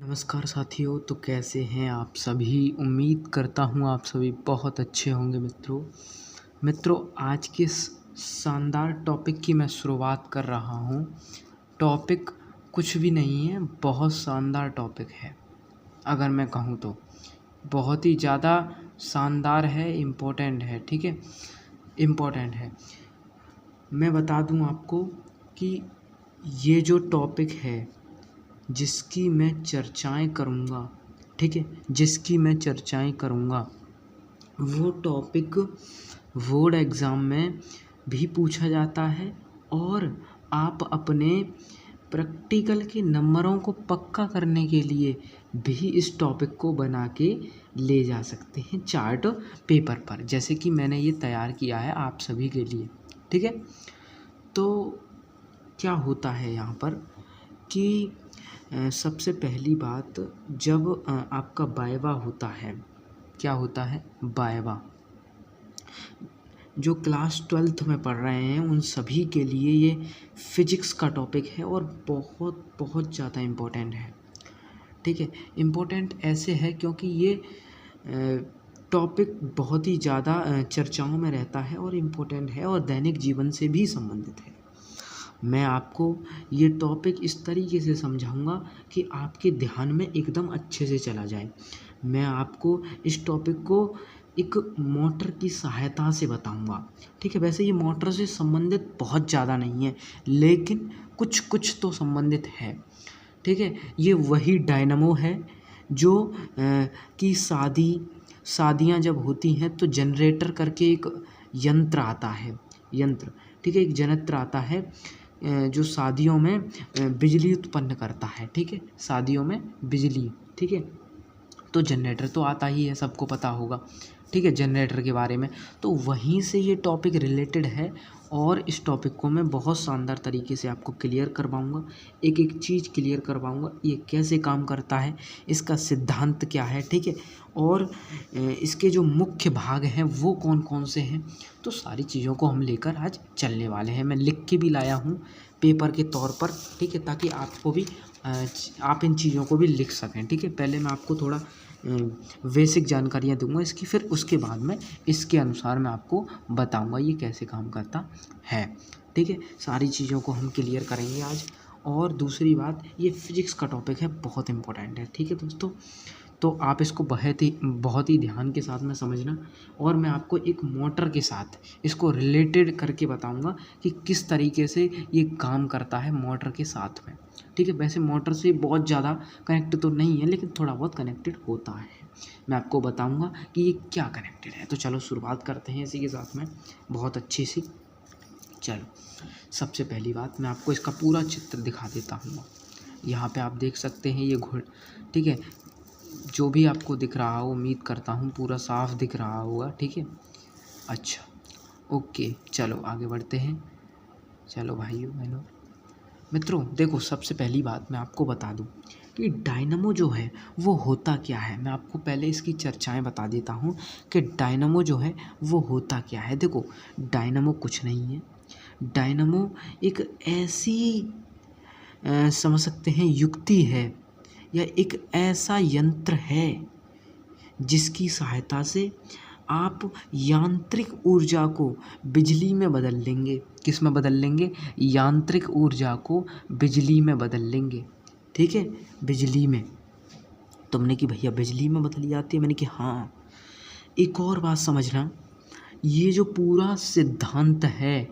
नमस्कार साथियों। तो कैसे हैं आप सभी। उम्मीद करता हूँ आप सभी बहुत अच्छे होंगे। मित्रों आज के इस शानदार टॉपिक की मैं शुरुआत कर रहा हूँ। टॉपिक कुछ भी नहीं है, बहुत शानदार टॉपिक है। अगर मैं कहूँ तो बहुत ही ज़्यादा शानदार है, इम्पोर्टेंट है। ठीक है, इम्पोर्टेंट है। मैं बता दूँ आपको कि ये जो टॉपिक है जिसकी मैं चर्चाएं करूँगा, ठीक है, जिसकी मैं चर्चाएं करूँगा वो टॉपिक बोर्ड एग्ज़ाम में भी पूछा जाता है और आप अपने प्रैक्टिकल के नंबरों को पक्का करने के लिए भी इस टॉपिक को बना के ले जा सकते हैं चार्ट पेपर पर, जैसे कि मैंने ये तैयार किया है आप सभी के लिए। ठीक है, तो क्या होता है यहाँ पर कि सबसे पहली बात, जब आपका वाइवा होता है, क्या होता है वाइवा, जो क्लास 12th में पढ़ रहे हैं उन सभी के लिए ये फिजिक्स का टॉपिक है और बहुत बहुत ज़्यादा इम्पोर्टेंट है। ठीक है, इम्पोर्टेंट ऐसे है क्योंकि ये टॉपिक बहुत ही ज़्यादा चर्चाओं में रहता है और इम्पोर्टेंट है और दैनिक जीवन से भी संबंधित है। मैं आपको ये टॉपिक इस तरीके से समझाऊंगा कि आपके ध्यान में एकदम अच्छे से चला जाए। मैं आपको इस टॉपिक को एक मोटर की सहायता से बताऊंगा। ठीक है, वैसे ये मोटर से संबंधित बहुत ज़्यादा नहीं है, लेकिन कुछ कुछ तो संबंधित है। ठीक है, ये वही डायनामो है जो कि शादियाँ जब होती हैं तो जनरेटर करके एक यंत्र आता है, यंत्र। ठीक है, एक जनत्र आता है जो शादियों में बिजली उत्पन्न करता है। ठीक है, शादियों में बिजली। ठीक है, तो जनरेटर तो आता ही है, सबको पता होगा। ठीक है, जनरेटर के बारे में तो वहीं से ये टॉपिक रिलेटेड है और इस टॉपिक को मैं बहुत शानदार तरीके से आपको क्लियर करवाऊंगा। एक एक चीज़ क्लियर करवाऊंगा, ये कैसे काम करता है, इसका सिद्धांत क्या है। ठीक है, और इसके जो मुख्य भाग हैं वो कौन कौन से हैं, तो सारी चीज़ों को हम लेकर आज चलने वाले हैं। मैं लिख के भी लाया हूँ पेपर के तौर पर। ठीक है, ताकि आपको भी आप इन चीज़ों को भी लिख सकें। ठीक है, पहले मैं आपको थोड़ा बेसिक जानकारियाँ दूंगा इसकी, फिर उसके बाद में इसके अनुसार मैं आपको बताऊंगा ये कैसे काम करता है। ठीक है, सारी चीज़ों को हम क्लियर करेंगे आज। और दूसरी बात, ये फिजिक्स का टॉपिक है, बहुत इम्पोर्टेंट है। ठीक है दोस्तों, तो आप इसको बहुत ही ध्यान के साथ में समझना और मैं आपको एक मोटर के साथ इसको रिलेटेड करके बताऊंगा कि किस तरीके से ये काम करता है मोटर के साथ में। ठीक है, वैसे मोटर से बहुत ज़्यादा कनेक्ट तो नहीं है, लेकिन थोड़ा बहुत कनेक्टेड होता है। मैं आपको बताऊंगा कि ये क्या कनेक्टेड है। तो चलो शुरुआत करते हैं इसी के साथ में बहुत अच्छी सी। चलो, सबसे पहली बात मैं आपको इसका पूरा चित्र दिखा देता हूँ। यहाँ पे आप देख सकते हैं ये घोड़। ठीक है, जो भी आपको दिख रहा हो उम्मीद करता हूँ पूरा साफ दिख रहा होगा। ठीक है, अच्छा, ओके, चलो आगे बढ़ते हैं। चलो भाइयों बहनों मित्रों, देखो सबसे पहली बात मैं आपको बता दूं कि डायनामो जो है वो होता क्या है। मैं आपको पहले इसकी चर्चाएं बता देता हूँ कि डायनामो जो है वो होता क्या है। देखो, डायनामो कुछ नहीं है। डायनामो एक ऐसी समझ सकते हैं युक्ति है या एक ऐसा यंत्र है जिसकी सहायता से आप यांत्रिक ऊर्जा को बिजली में बदल लेंगे। किस में बदल लेंगे? यांत्रिक ऊर्जा को बिजली में बदल लेंगे। ठीक है, बिजली में। तुमने कि भैया बिजली में बदली जाती है, मैंने कि हाँ। एक और बात समझना, ये जो पूरा सिद्धांत है,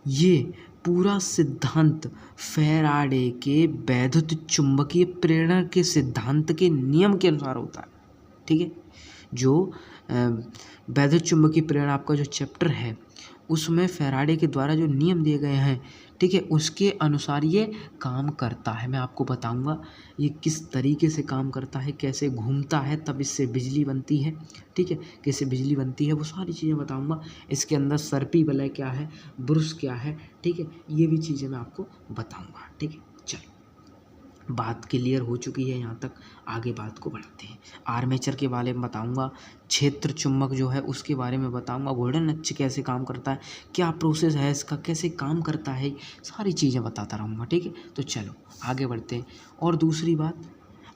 ये पूरा सिद्धांत फैराडे के वैद्युत चुंबकीय प्रेरण के सिद्धांत के नियम के अनुसार होता है। ठीक है, जो वैद्युत चुंबकीय प्रेरण आपका जो चैप्टर है उसमें फैराडे के द्वारा जो नियम दिए गए हैं, ठीक है, उसके अनुसार ये काम करता है। मैं आपको बताऊंगा ये किस तरीके से काम करता है, कैसे घूमता है, तब इससे बिजली बनती है। ठीक है, कैसे बिजली बनती है वो सारी चीज़ें बताऊंगा। इसके अंदर सर्पी वलय क्या है, ब्रुश क्या है, ठीक है, ये भी चीज़ें मैं आपको बताऊंगा। ठीक है, चलो बात क्लियर हो चुकी है यहाँ तक, आगे बात को बढ़ाते हैं। आर्मेचर के बारे में बताऊंगा, क्षेत्र चुंबक जो है उसके बारे में बताऊंगा, घूर्णन अक्ष कैसे काम करता है, क्या प्रोसेस है इसका, कैसे काम करता है, सारी चीज़ें बताता रहूँगा। ठीक है, तो चलो आगे बढ़ते हैं। और दूसरी बात,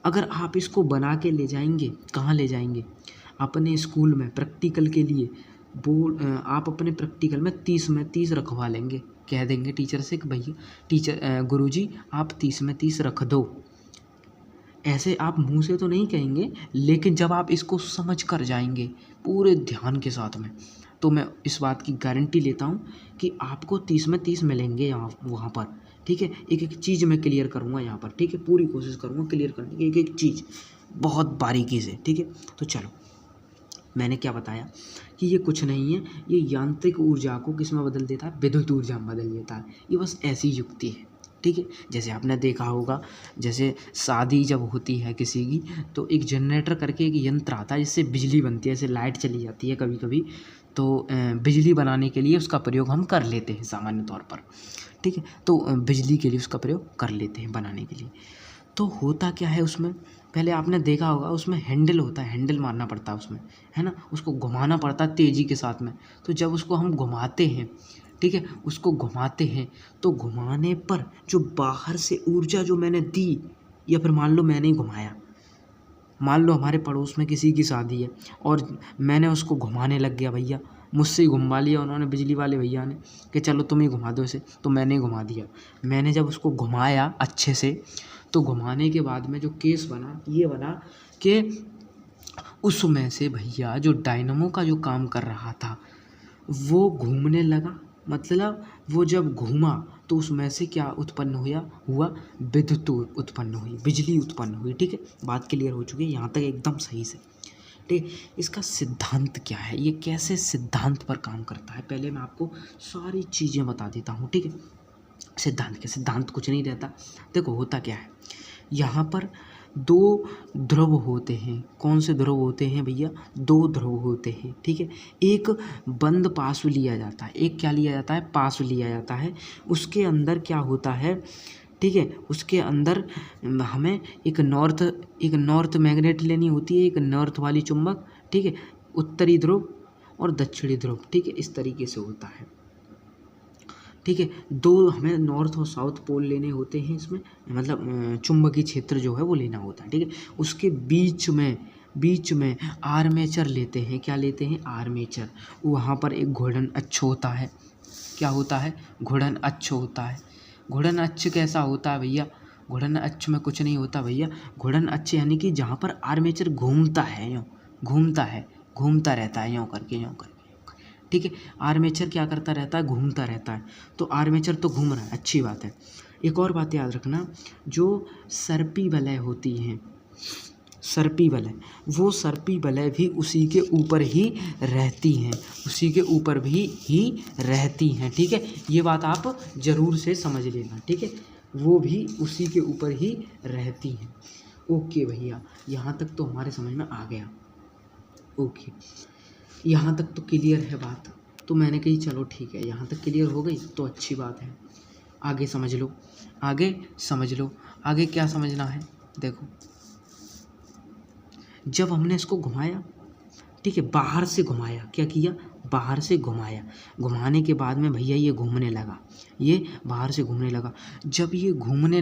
अगर आप इसको बना के ले जाएंगे, कहाँ ले जाएंगे? अपने स्कूल में प्रैक्टिकल के लिए आप अपने प्रैक्टिकल में 30 में 30 रखवा लेंगे, कह देंगे टीचर से कि भैया टीचर गुरुजी आप 30 में 30 रख दो। ऐसे आप मुंह से तो नहीं कहेंगे, लेकिन जब आप इसको समझ कर जाएंगे पूरे ध्यान के साथ में, तो मैं इस बात की गारंटी लेता हूँ कि आपको 30 में 30 मिलेंगे यहाँ वहाँ पर। ठीक है, एक एक चीज़ मैं क्लियर करूँगा यहाँ पर। ठीक है, पूरी कोशिश करूँगा क्लियर करने की एक एक चीज़ बहुत बारीकी से। ठीक है, तो चलो मैंने क्या बताया कि ये कुछ नहीं है, ये यांत्रिक ऊर्जा को किस में बदल देता है? विद्युत ऊर्जा में बदल देता है। ये बस ऐसी युक्ति है। ठीक है, जैसे आपने देखा होगा, जैसे शादी जब होती है किसी की, तो एक जनरेटर करके एक यंत्र आता है जिससे बिजली बनती है। जैसे लाइट चली जाती है कभी कभी, तो बिजली बनाने के लिए उसका प्रयोग हम कर लेते हैं सामान्य तौर पर। ठीक है, तो बिजली के लिए उसका प्रयोग कर लेते हैं बनाने के लिए। तो होता क्या है उसमें, पहले आपने देखा होगा उसमें हैंडल होता है, हैंडल मारना पड़ता है उसमें, है ना, उसको घुमाना पड़ता है तेज़ी के साथ में। तो जब उसको हम घुमाते हैं, ठीक है, उसको घुमाते हैं, तो घुमाने पर जो बाहर से ऊर्जा जो मैंने दी, या फिर मान लो मैंने ही घुमाया, मान लो हमारे पड़ोस में किसी की शादी है और मैंने उसको घुमाने लग गया, भैया मुझसे ही घुमा लिया उन्होंने, बिजली वाले भैया ने, कि चलो तुम ही घुमा दो इसे, तो मैंने ही घुमा दिया। मैंने जब उसको घुमाया अच्छे से, तो घुमाने के बाद में जो केस बना, ये बना कि उसमें से भैया जो डायनमो का जो काम कर रहा था वो घूमने लगा। मतलब वो जब घूमा तो उसमें से क्या उत्पन्न हुआ? विद्युत उत्पन्न हुई, बिजली उत्पन्न हुई। ठीक है, बात क्लियर हो चुकी है यहाँ तक एकदम सही से। ठीक है, इसका सिद्धांत क्या है, ये कैसे सिद्धांत पर काम करता है, पहले मैं आपको सारी चीज़ें बता देता हूँ। ठीक है, सिद्धांत कुछ नहीं रहता। देखो होता क्या है, यहाँ पर दो ध्रुव होते हैं। कौन से ध्रुव होते हैं भैया? दो ध्रुव होते हैं। ठीक है, एक बंद पार्श्व लिया जाता है, एक क्या लिया जाता है? पार्श्व लिया जाता है। उसके अंदर क्या होता है? ठीक है, उसके अंदर हमें एक नॉर्थ मैग्नेट लेनी होती है, एक नॉर्थ वाली चुंबक। ठीक है, उत्तरी ध्रुव और दक्षिणी ध्रुव। ठीक है, इस तरीके से होता है। ठीक है, दो हमें नॉर्थ और साउथ पोल लेने होते हैं इसमें, मतलब चुंबकीय क्षेत्र जो है वो लेना होता है। ठीक है, उसके बीच में आर्मेचर लेते हैं। क्या लेते हैं? आर्मेचर। वहाँ पर एक घूर्णन अक्ष होता है। क्या होता है? घूर्णन अक्ष होता है। घूर्णन अक्ष कैसा होता है भैया? घूर्णन अक्ष में कुछ नहीं होता भैया। घूर्णन अक्ष यानी कि जहाँ पर आर्मेचर घूमता है, यूँ घूमता रहता है, यूँ करके। ठीक है, आर्मेचर क्या करता रहता है? घूमता रहता है। तो आर्मेचर तो घूम रहा है, अच्छी बात है। एक और बात याद रखना, जो सर्पी वलय होती हैं, सर्पी वलय, वो सर्पी वलय भी उसी के ऊपर ही रहती हैं, ठीक है, ये बात आप ज़रूर से समझ लेना। ठीक है, वो भी उसी के ऊपर ही रहती हैं। ओके भैया, यहाँ तक तो हमारे समझ में आ गया। ओके, यहाँ तक तो क्लियर है बात। तो मैंने कही चलो ठीक है, यहाँ तक क्लियर हो गई तो अच्छी बात है। आगे समझ लो, आगे क्या समझना है। देखो, जब हमने इसको घुमाया, ठीक है, बाहर से घुमाया, क्या किया? बाहर से घुमाया। घुमाने के बाद में भैया ये घूमने लगा, ये बाहर से घूमने लगा। जब ये घूमने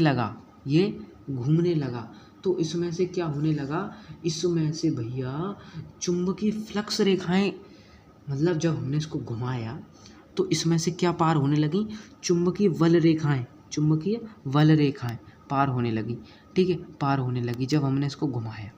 लगा तो इसमें से क्या होने लगा? इसमें से भैया चुंबकीय फ्लक्स रेखाएं, मतलब जब हमने इसको घुमाया तो इसमें से क्या पार होने लगी? चुंबकीय बल रेखाएं पार होने लगी। ठीक है, पार होने लगी जब हमने इसको घुमाया।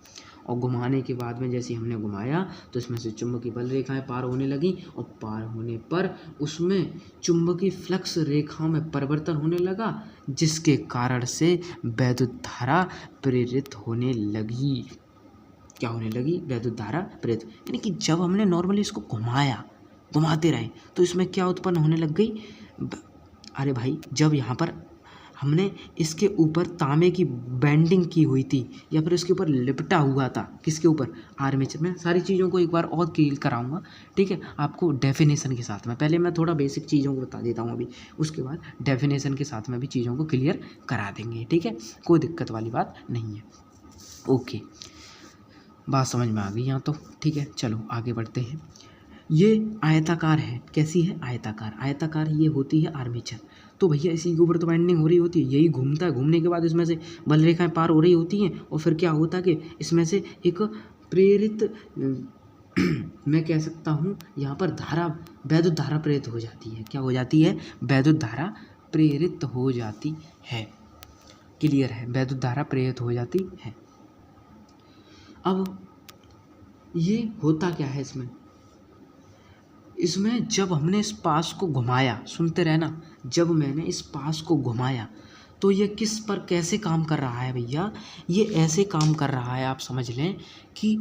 और घुमाने के बाद में जैसे हमने घुमाया तो इसमें से चुंबकीय बल रेखाएं पार होने लगी, और पार होने पर उसमें चुंबकीय फ्लक्स रेखाओं में परिवर्तन होने लगा, जिसके कारण से वैद्युत धारा प्रेरित होने लगी। क्या होने लगी? वैद्युत धारा प्रेरित। यानी कि जब हमने नॉर्मली इसको घुमाते रहे तो इसमें क्या उत्पन्न होने लग गई? अरे भाई, जब यहाँ पर हमने इसके ऊपर तांबे की बैंडिंग की हुई थी, या फिर इसके ऊपर लिपटा हुआ था, किसके ऊपर? आर्मेचर में। सारी चीज़ों को एक बार और क्लियर कराऊंगा, ठीक है, आपको डेफिनेशन के साथ में। पहले मैं थोड़ा बेसिक चीज़ों को बता देता हूँ अभी, उसके बाद डेफिनेशन के साथ में भी चीज़ों को क्लियर करा देंगे। ठीक है, कोई दिक्कत वाली बात नहीं है। ओके, बात समझ में आ गई यहाँ तो। ठीक है, चलो आगे बढ़ते हैं। ये आयताकार है। कैसी है? आयताकार। ये होती है आर्मेचर। तो भैया इसी के ऊपर तो बाइंडिंग हो रही होती है, यही घूमता है, घूमने के बाद इसमें से बल रेखाएं पार हो रही होती हैं और फिर क्या होता है कि इसमें से एक प्रेरित मैं कह सकता हूँ यहाँ पर धारा, वैद्युत धारा प्रेरित हो जाती है। क्या हो जाती है? वैद्युत धारा प्रेरित हो जाती है। क्लियर है? वैद्युत धारा प्रेरित हो जाती है। अब ये होता क्या है इसमें जब हमने इस पास को घुमाया, सुनते रहना, जब मैंने इस पास को घुमाया तो ये किस पर कैसे काम कर रहा है भैया? ये ऐसे काम कर रहा है, आप समझ लें कि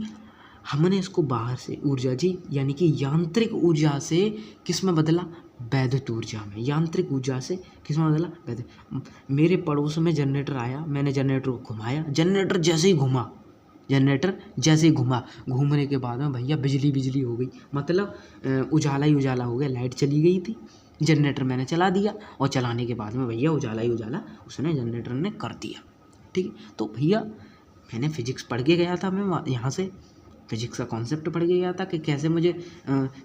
हमने इसको बाहर से ऊर्जा जी यानी कि यांत्रिक ऊर्जा से किस में बदला? वैद्युत ऊर्जा में। यांत्रिक ऊर्जा से किस में बदला? वैद्युत। मेरे पड़ोस में जनरेटर आया, मैंने जनरेटर को घुमाया, जनरेटर जैसे ही घुमा, घूमने के बाद में भैया बिजली हो गई, मतलब उजाला ही उजाला हो गया। लाइट चली गई थी, जनरेटर मैंने चला दिया और चलाने के बाद में भैया उजाला ही उजाला उसने जनरेटर ने कर दिया। ठीक है, तो भैया मैंने फिजिक्स पढ़ के गया था, मैं यहाँ से फिजिक्स का कॉन्सेप्ट पढ़ के गया था कि कैसे मुझे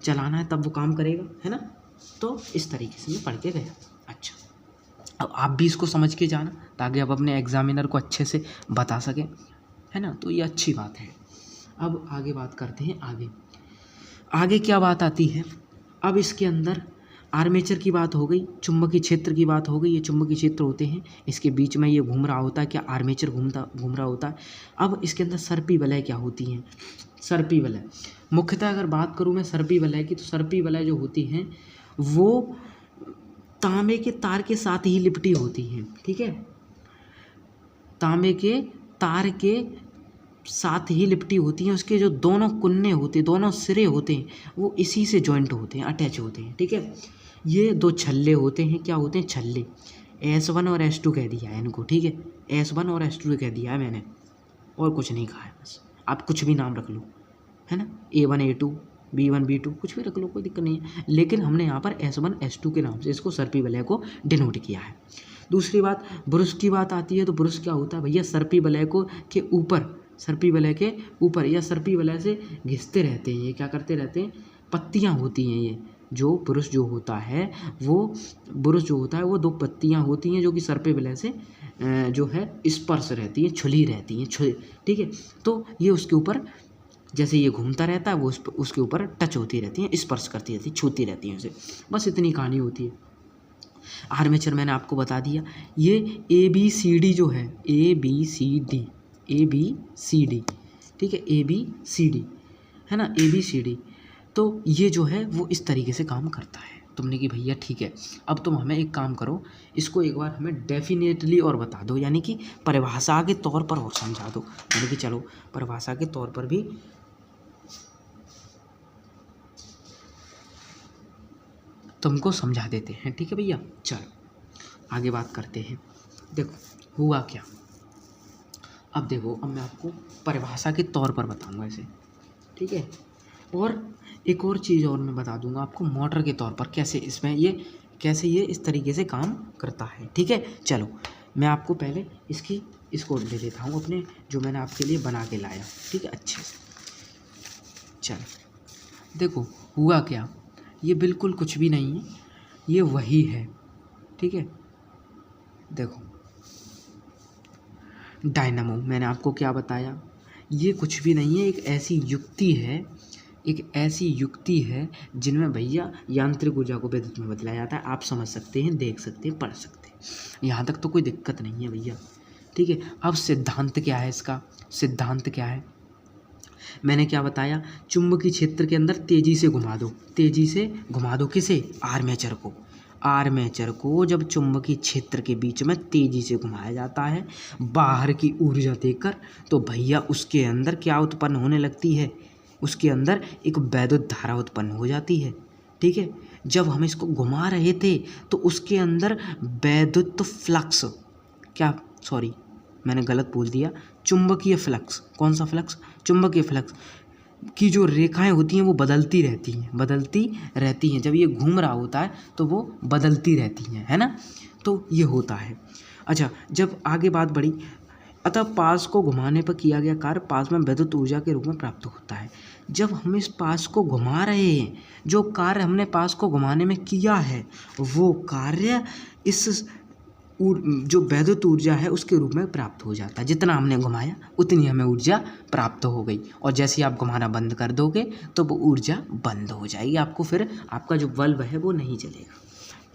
चलाना है तब वो काम करेगा, है ना। तो इस तरीके से मैं पढ़ के गया। अच्छा, अब आप भी इसको समझ के जाना ताकि आप अपने एग्जामिनर को अच्छे से बता सकें, है ना। तो ये अच्छी बात है। अब आगे बात करते हैं। आगे क्या बात आती है? अब इसके अंदर आर्मेचर की बात हो गई, चुंबकीय क्षेत्र की बात हो गई। ये चुंबकीय क्षेत्र होते हैं, इसके बीच में ये घूम रहा होता है, क्या आर्मेचर घूम रहा होता है। अब इसके अंदर सर्पी वलय क्या होती हैं? सर्पी वलय मुख्यतः अगर बात करूँ मैं सर्पी वलय की, तो सर्पी वलय जो होती हैं वो तांबे के तार के साथ ही लिपटी होती हैं। ठीक है, तांबे के तार के साथ ही लिपटी होती हैं। उसके जो दोनों कुन्ने होते हैं, दोनों सिरे होते हैं, वो इसी से जॉइंट होते हैं, अटैच होते हैं। ठीक है, ये दो छल्ले होते हैं। क्या होते हैं? छल्ले। S1 और S2 कह दिया है इनको। ठीक है, S1 और S2 कह दिया है मैंने, और कुछ नहीं कहा है। बस आप कुछ भी नाम रख लो, है ना, A1 A2 B1 B2 कुछ भी रख लो, कोई दिक्कत नहीं है। लेकिन हमने यहाँ पर S1 S2 के नाम से इसको सर्पी वलय को डिनोट किया है। दूसरी बात, ब्रुश की बात आती है। तो ब्रुश क्या होता है भैया? सर्पी वलय को के ऊपर, सर्पी वलय के ऊपर या सर्पी वलय से घिसते रहते हैं। ये क्या करते रहते हैं? पत्तियाँ होती हैं। ये जो ब्रुश जो होता है वो दो पत्तियाँ होती हैं जो कि सर्पी वलय से जो है स्पर्श रहती है, छुली रहती हैं। ठीक है, तो ये उसके ऊपर जैसे ये घूमता रहता है वो उसके ऊपर टच होती रहती हैं, स्पर्श करती रहती, छूती रहती हैं उसे। बस इतनी कहानी होती है। आर्मेचर मैंने आपको बता दिया। ये ABCD जो है, ABCD, ठीक है, ABCD है ना, ABCD। तो ये जो है वो इस तरीके से काम करता है। तुमने कि भैया ठीक है, अब तुम हमें एक काम करो, इसको एक बार हमें डेफिनेटली और बता दो, यानी कि परिभाषा के तौर पर और समझा दो। यानी कि चलो परिभाषा के तौर पर भी तुमको समझा देते हैं। ठीक है भैया, चलो आगे बात करते हैं। देखो हुआ क्या, अब देखो, अब मैं आपको परिभाषा के तौर पर बताऊंगा इसे। ठीक है, और एक और चीज़ और मैं बता दूंगा आपको मोटर के तौर पर कैसे ये इस तरीके से काम करता है। ठीक है, चलो मैं आपको पहले इसको ले लेता हूँ अपने, जो मैंने आपके लिए बना के लाया। ठीक है, अच्छे से। चलो देखो हुआ क्या, ये बिल्कुल कुछ भी नहीं है, ये वही है। ठीक है, देखो डायनामो मैंने आपको क्या बताया, ये कुछ भी नहीं है, एक ऐसी युक्ति है जिनमें भैया यांत्रिक ऊर्जा को विद्युत में बदला जाता है। आप समझ सकते हैं, देख सकते हैं, पढ़ सकते हैं, यहाँ तक तो कोई दिक्कत नहीं है भैया। ठीक है, अब सिद्धांत क्या है इसका? सिद्धांत क्या है? मैंने क्या बताया? चुंबकीय क्षेत्र के अंदर तेजी से घुमा दो किसे? आर्मेचर को जब चुंबकीय क्षेत्र के बीच में तेजी से घुमाया जाता है बाहर की ऊर्जा देकर, तो भैया उसके अंदर क्या उत्पन्न होने लगती है? उसके अंदर एक वैद्युत धारा उत्पन्न हो जाती है। ठीक है, जब हम इसको घुमा रहे थे तो उसके अंदर वैद्युत फ्लक्स, मैंने गलत बोल दिया, चुंबकीय फ्लक्स। कौन सा फ्लक्स? चुंबकीय फ्लक्स की जो रेखाएं होती हैं वो बदलती रहती हैं। जब ये घूम रहा होता है तो वो बदलती रहती हैं, है ना। तो ये होता है। अच्छा, जब आगे बात बढ़ी, अतः पास को घुमाने पर किया गया कार्य पास में विद्युत ऊर्जा के रूप में प्राप्त होता है। जब हम इस पास को घुमा रहे हैं, जो कार्य हमने पास को घुमाने में किया है वो कार्य इस जो वैद्युत ऊर्जा है उसके रूप में प्राप्त हो जाता है। जितना हमने घुमाया उतनी हमें ऊर्जा प्राप्त हो गई, और जैसे ही आप घुमाना बंद कर दोगे तो वो ऊर्जा बंद हो जाएगी, आपको फिर आपका जो बल्ब है वो नहीं जलेगा।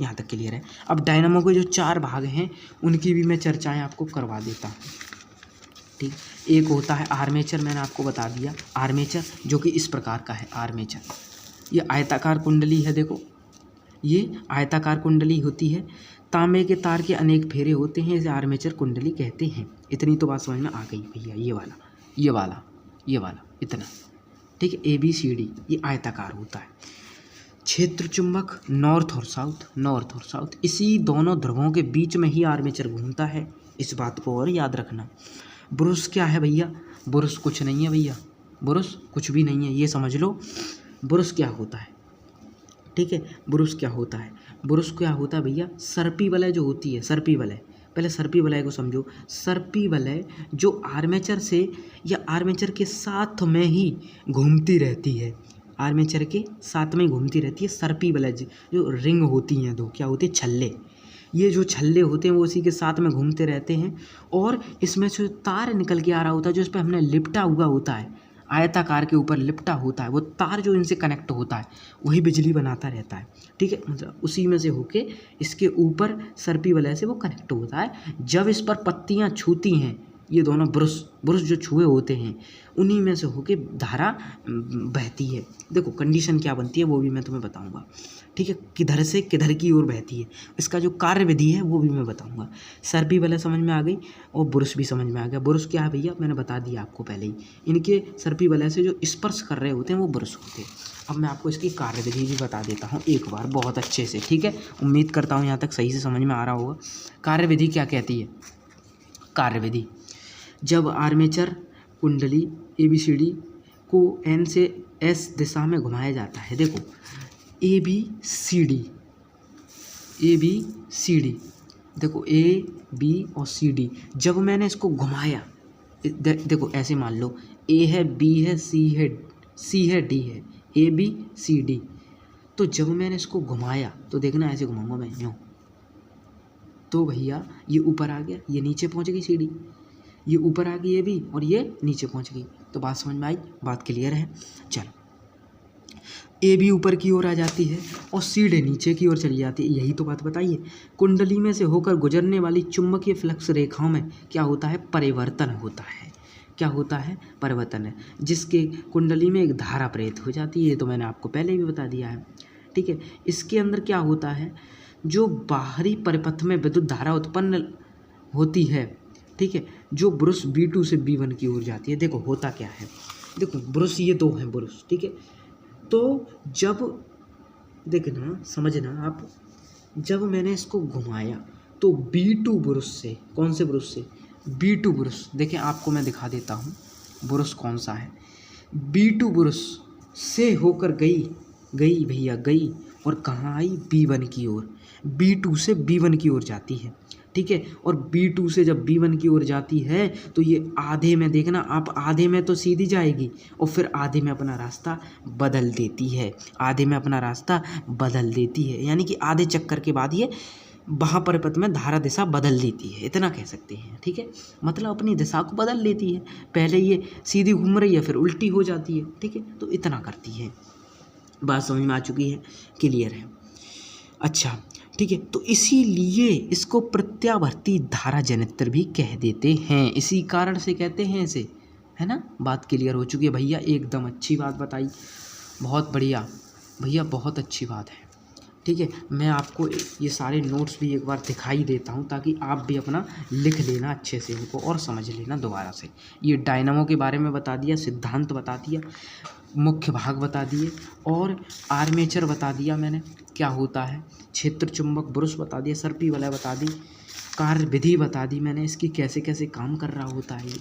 यहाँ तक क्लियर है। अब डायनामो के जो 4 भाग हैं उनकी भी मैं चर्चाएं आपको करवा देता हूँ। ठीक, एक होता है आर्मेचर, मैंने आपको बता दिया आर्मेचर, जो कि इस प्रकार का है आर्मेचर। ये आयताकार कुंडली है, देखो ये आयताकार कुंडली होती है, तांबे के तार के अनेक फेरे होते हैं, इसे आर्मेचर कुंडली कहते हैं। इतनी तो बात समझ में आ गई भैया, ये वाला इतना। ठीक है, ABCD ये आयताकार होता है। क्षेत्र चुंबक नॉर्थ और साउथ, इसी दोनों ध्रुवों के बीच में ही आर्मेचर घूमता है, इस बात को और याद रखना। ब्रुश क्या है भैया? ब्रुश कुछ नहीं है भैया, ब्रुश कुछ भी नहीं है, ये समझ लो। ब्रुश क्या होता है? ठीक है, ब्रुश क्या होता है? ब्रुश क्या होता है भैया? सर्पी वलय जो होती है, सर्पी वलय, पहले सर्पी वलय को समझो। सर्पी वलय जो आर्मेचर से या आर्मेचर के साथ में ही घूमती रहती है, आर्मेचर के साथ में घूमती रहती है सर्पी वलय, जो रिंग होती हैं दो, क्या होती है? छल्ले। ये जो छल्ले होते हैं वो उसी के साथ में घूमते रहते हैं, और इसमें से तार निकल के आ रहा होता है, जो इस पर हमने लिपटा हुआ होता है, आयताकार के ऊपर लिपटा होता है, वो तार जो इनसे कनेक्ट होता है वही बिजली बनाता रहता है। ठीक है, मतलब उसी में से होके इसके ऊपर सर्पी वलय से वो कनेक्ट होता है। जब इस पर पत्तियां छूती हैं, ये दोनों ब्रुश जो छुए होते हैं, उन्हीं में से होके धारा बहती है। देखो कंडीशन क्या बनती है वो भी मैं तुम्हें बताऊंगा। ठीक है, किधर से किधर की ओर बहती है, इसका जो कार्य विधि है वो भी मैं बताऊंगा। सर्पी वलय समझ में आ गई और ब्रुश भी समझ में आ गया। ब्रुश क्या है भैया? मैंने बता दिया आपको पहले ही, इनके सर्पी वलय से जो स्पर्श कर रहे होते हैं वो ब्रुश होते हैं। अब मैं आपको इसकी कार्य विधि भी बता देता हूँ एक बार बहुत अच्छे से। ठीक है, उम्मीद करता हूँ यहाँ तक सही से समझ में आ रहा होगा। कार्य विधि क्या कहती है? कार्य विधि, जब आर्मेचर कुंडली ABCD को N से S दिशा में घुमाया जाता है, देखो ABCD, देखो A B और CD, जब मैंने इसको घुमाया, देखो ऐसे मान लो A है, B है, C है, D है, ABCD, तो जब मैंने इसको घुमाया तो देखना ऐसे घुमाऊंगा मैं यूँ, तो भैया ये ऊपर आ गया, ये नीचे पहुंच गई सीढ़ी, ये ऊपर आ गई ये भी, और ये नीचे पहुंच गई। तो बात समझ में आई? बात क्लियर है? चलो, ए भी ऊपर की ओर आ जाती है और सीढ़ी नीचे की ओर चली जाती है, यही तो बात बताइए। कुंडली में से होकर गुजरने वाली चुंबकीय फ्लक्स रेखाओं में क्या होता है? परिवर्तन होता है। क्या होता है? परिवर्तन है, जिसके कुंडली में एक धारा प्रेरित हो जाती है, ये तो मैंने आपको पहले भी बता दिया है। ठीक है, इसके अंदर क्या होता है? जो बाहरी परिपथ में विद्युत धारा उत्पन्न होती है, ठीक है, जो ब्रुश B2 से B1 की ओर जाती है। देखो होता क्या है, देखो ब्रुश ये दो हैं ब्रुश, ठीक है, तो जब देखना समझना आप, जब मैंने इसको घुमाया तो B2 ब्रुश से, कौन से ब्रुश से? B2 ब्रुश, देखें आपको मैं दिखा देता हूँ ब्रुश कौन सा है। B2 ब्रुश से होकर गई भैया गई, और कहाँ आई? B1 की ओर। B2 से B1 की ओर जाती है, ठीक है, और B2 से जब B1 की ओर जाती है तो ये आधे में, देखना आप, आधे में तो सीधी जाएगी और फिर आधे में अपना रास्ता बदल देती है, आधे में अपना रास्ता बदल देती है, यानी कि आधे चक्कर के बाद ये वहाँ परिपथ में धारा दिशा बदल देती है, इतना कह सकते हैं। ठीक है, मतलब अपनी दिशा को बदल लेती है, पहले ये सीधी घूम रही है फिर उल्टी हो जाती है। ठीक है, तो इतना करती है। बात समझ में आ चुकी है? क्लियर है? अच्छा ठीक है, तो इसीलिए इसको प्रत्यावर्ती धारा जनित्र भी कह देते हैं, इसी कारण से कहते हैं इसे, है ना। बात क्लियर हो चुकी है भैया? एकदम अच्छी बात बताई, बहुत बढ़िया भैया, बहुत अच्छी बात है। ठीक है, मैं आपको ये सारे नोट्स भी एक बार दिखाई देता हूँ ताकि आप भी अपना लिख लेना अच्छे से इनको और समझ लेना दोबारा से। ये डायनामो के बारे में बता दिया, सिद्धांत बता दिया, मुख्य भाग बता दिए, और आर्मेचर बता दिया मैंने क्या होता है, क्षेत्र चुंबक ब्रुश बता दिया, सर्पी वलय बता दी, कार्य विधि बता दी मैंने, इसकी कैसे कैसे काम कर रहा होता है ये।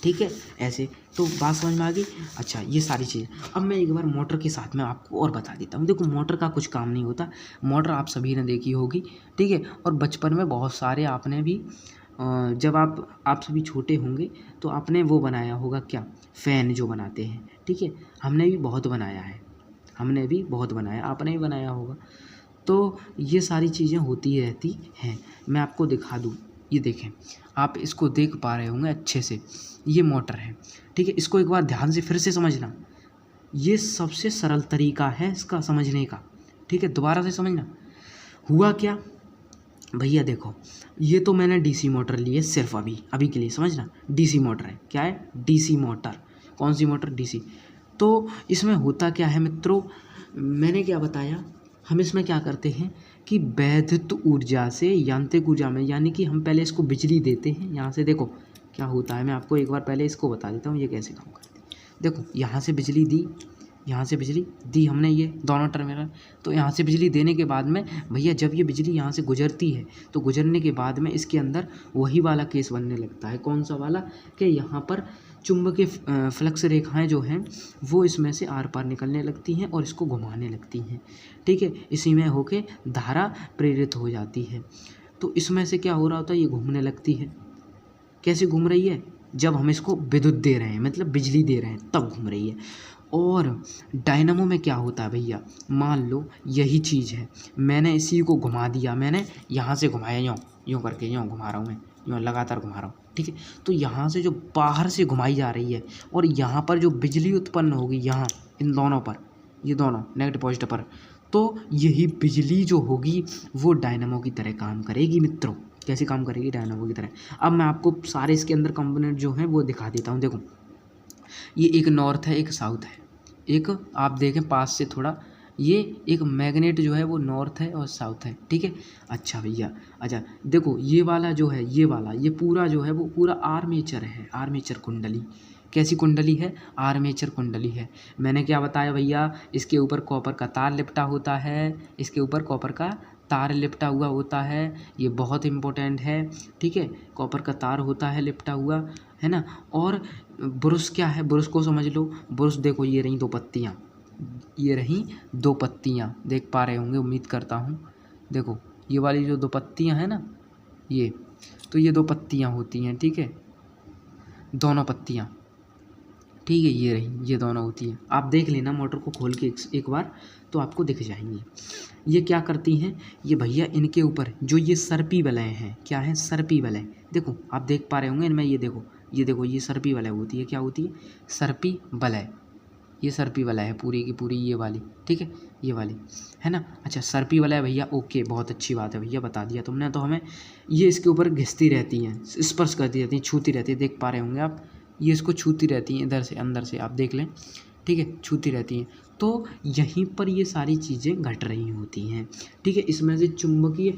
ठीक है, ऐसे तो बात समझ में आ गई। अच्छा, ये सारी चीज़ अब मैं एक बार मोटर के साथ में आपको और बता देता हूँ। देखो मोटर का कुछ काम नहीं होता, मोटर आप सभी ने देखी होगी, ठीक है, और बचपन में बहुत सारे आपने भी जब आप सभी छोटे होंगे तो आपने वो बनाया होगा क्या, फ़ैन जो बनाते हैं, ठीक है। हमने भी बहुत बनाया है, हमने भी बहुत बनाया, आपने भी बनाया होगा। तो ये सारी चीज़ें होती रहती हैं। मैं आपको दिखा दूँ, ये देखें, आप इसको देख पा रहे होंगे अच्छे से, ये मोटर है, ठीक है। इसको एक बार ध्यान से फिर से समझना, ये सबसे सरल तरीका है इसका समझने का, ठीक है। दोबारा से समझना। हुआ क्या भैया, देखो ये तो मैंने डीसी मोटर ली है सिर्फ अभी के लिए, समझना। डीसी मोटर है, क्या है, डीसी मोटर। कौन सी मोटर, डीसी। तो इसमें होता क्या है मित्रों, मैंने क्या बताया, हम इसमें क्या करते हैं कि वैद्युत ऊर्जा से यांत्रिक ऊर्जा में, यानी कि हम पहले इसको बिजली देते हैं। यहाँ से देखो क्या होता है, मैं आपको एक बार पहले इसको बता देता हूँ ये कैसे काम करती है। देखो यहाँ से बिजली दी, यहाँ से बिजली दी हमने, ये दोनों टर्मिनल। तो यहाँ से बिजली देने के बाद में भैया जब ये बिजली यहाँ से गुजरती है तो गुजरने के बाद में इसके अंदर वही वाला केस बनने लगता है। कौन सा वाला, कि यहाँ पर चुंबकीय फ्लक्स रेखाएं जो हैं वो इसमें से आर पार निकलने लगती हैं और इसको घुमाने लगती हैं, ठीक है। इसी में होके धारा प्रेरित हो जाती है। तो इसमें से क्या हो रहा होता है, ये घूमने लगती है। कैसे घूम रही है, जब हम इसको विद्युत दे रहे हैं, मतलब बिजली दे रहे हैं, तब घूम रही है। और डायनामो में क्या होता है भैया, मान लो यही चीज़ है, मैंने इसी को घुमा दिया, मैंने यहाँ से घुमाया, यूँ करके यूँ घुमा रहा हूँ मैं, यूँ लगातार घुमा रहा हूँ, ठीक है। तो यहाँ से जो बाहर से घुमाई जा रही है और यहाँ पर जो बिजली उत्पन्न होगी, यहाँ इन दोनों पर, ये दोनों नेगेटिव पॉजिटिव पर, तो यही बिजली जो होगी वो डायनामो की तरह काम करेगी मित्रों। कैसे काम करेगी, डायनामो की तरह। अब मैं आपको सारे इसके अंदर कंपोनेंट जो हैं वो दिखा देता हूँ। देखो ये एक नॉर्थ है, एक साउथ है, एक आप देखें पास से थोड़ा, ये एक मैग्नेट जो है वो नॉर्थ है और साउथ है, ठीक है। अच्छा भैया, अच्छा देखो ये वाला जो है, ये वाला, ये पूरा जो है वो पूरा आर्मेचर है, आर्मेचर कुंडली। कैसी कुंडली है, आर्मेचर कुंडली है। मैंने क्या बताया भैया, इसके ऊपर कॉपर का तार लिपटा होता है, इसके ऊपर कॉपर का तार लिपटा हुआ होता है, ये बहुत इम्पोर्टेंट है, ठीक है। कॉपर का तार होता है लिपटा हुआ, है ना। और ब्रुश क्या है, ब्रुश को समझ लो। ब्रुश देखो, ये रही दो पत्तियाँ, ये रही दो पत्तियाँ, देख पा रहे होंगे उम्मीद करता हूँ। देखो ये वाली जो दो पत्तियाँ हैं ना, ये तो ये दो पत्तियाँ होती हैं, ठीक है, दोनों पत्तियाँ, ठीक है, ये रही, ये दोनों होती हैं। आप देख लेना मोटर को खोल के एक बार, तो आपको दिख जाएंगी। ये क्या करती हैं, ये भैया इनके ऊपर जो ये सर्पी वलय हैं, क्या है, सर्पी वलय, देखो आप देख पा रहे होंगे इनमें, ये देखो, ये देखो, ये सर्पी वलय होती है। क्या होती है, सर्पी वलय, ये सर्पी वलय है पूरी की पूरी, ये वाली, ठीक है, ये वाली, है ना। अच्छा सर्पी वलय भैया, ओके, बहुत अच्छी बात है भैया, बता दिया तुमने। तो हमें ये इसके ऊपर घिसती रहती हैं, स्पर्श करती रहती हैं, छूती रहती है, देख पा रहे होंगे आप, ये इसको छूती रहती हैं इधर से, अंदर से, आप देख लें, ठीक है, छूती रहती हैं। तो यहीं पर ये सारी चीज़ें घट रही होती हैं, ठीक है। इसमें से चुंबकीय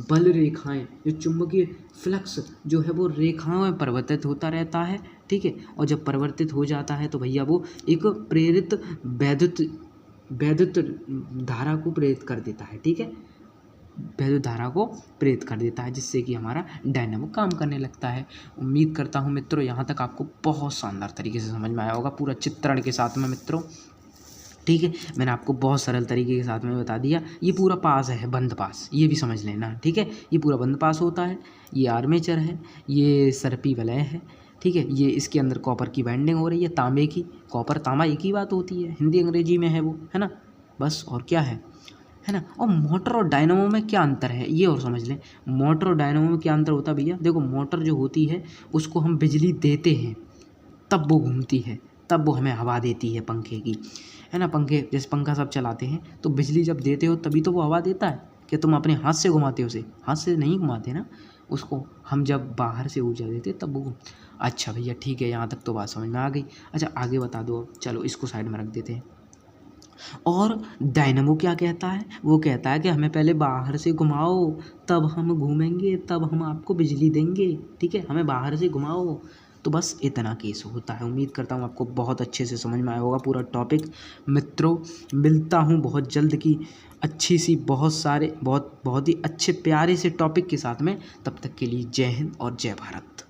बल रेखाएं, जो चुंबकीय फ्लक्स जो है वो रेखाओं में परिवर्तित होता रहता है, ठीक है। और जब परिवर्तित हो जाता है तो भैया वो एक प्रेरित वैद्युत धारा को प्रेरित कर देता है, ठीक है, वैद्युत धारा को प्रेरित कर देता है, जिससे कि हमारा डायनामो काम करने लगता है। उम्मीद करता हूँ मित्रों यहाँ तक आपको बहुत शानदार तरीके से समझ में आया होगा, पूरा चित्रण के साथ में मित्रों, ठीक है। मैंने आपको बहुत सरल तरीके के साथ में बता दिया। ये पूरा पास है, बंद पास, ये भी समझ लेना, ठीक है। ये पूरा बंद पास होता है, ये आर्मेचर है, ये सर्पी वलय है, ठीक है। ये इसके अंदर कॉपर की बाइंडिंग हो रही है, तांबे की, कॉपर तांबा एक ही बात होती है, हिंदी अंग्रेजी में है वो, है ना, बस, और क्या है ना। और मोटर और डायनामो में क्या अंतर है, ये और समझ लें। मोटर और डायनामो में क्या अंतर होता है भैया, देखो मोटर जो होती है उसको हम बिजली देते हैं तब वो घूमती है, तब वो हमें हवा देती है पंखे की, है ना। पंखे जैसे पंखा सब चलाते हैं तो बिजली जब देते हो तभी तो वो हवा देता है, कि तुम अपने हाथ से घुमाते हो उसे, हाथ से नहीं घुमाते ना उसको, हम जब बाहर से ऊर्जा देते तब वो। अच्छा भैया ठीक है, यहाँ तक तो बात समझ में आ गई। अच्छा आगे बता दो अब, चलो इसको साइड में रख देते हैं। और डायनामो क्या कहता है, वो कहता है कि हमें पहले बाहर से घुमाओ तब हम घूमेंगे, तब हम आपको बिजली देंगे, ठीक है, हमें बाहर से घुमाओ। तो बस इतना केस होता है। उम्मीद करता हूँ आपको बहुत अच्छे से समझ में आया होगा पूरा टॉपिक। मित्रों मिलता हूँ बहुत जल्द की अच्छी सी बहुत ही अच्छे प्यारे से टॉपिक के साथ में। तब तक के लिए जय हिंद और जय भारत।